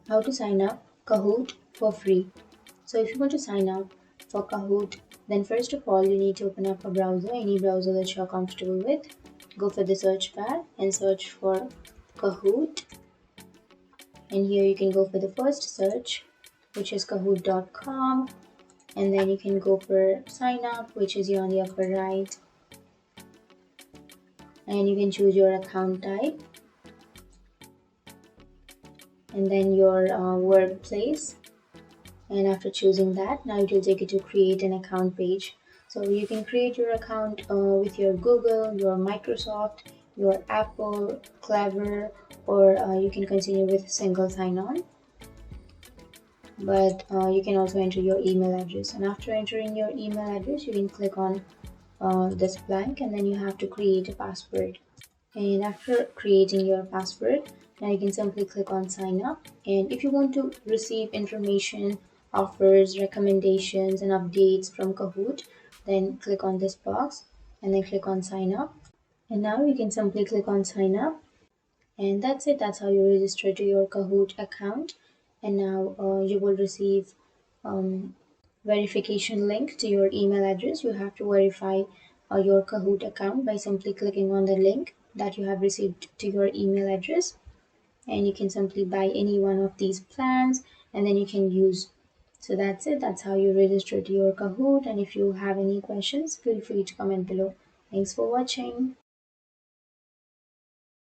how to sign up Kahoot for free. So if you want to sign up for Kahoot, then first of all you need to open up a browser, any browser that you're comfortable with. Go for the search bar and search for Kahoot. And here you can go for the first search, which is kahoot.com. And then you can go for sign up, which is here on the upper right. And you can choose your account type and then your workplace. And after choosing that, now it will take you to create an account page. So you can create your account with your Google, your Microsoft, your Apple, Clever, or you can continue with single sign-on. But you can also enter your email address, and after entering your email address you can click on this blank, and then you have to create a password. And after creating your password, now you can simply click on sign up. And if you want to receive information, offers, recommendations and updates from Kahoot, then click on this box and then click on sign up. And now you can simply click on sign up, and that's it. That's how you register to your Kahoot account. And now you will receive verification link to your email address. You have to verify your Kahoot account by simply clicking on the link that you have received to your email address. And you can simply buy any one of these plans and then you can use. So that's it. That's how you register to your Kahoot. And if you have any questions, feel free to comment below. Thanks for watching.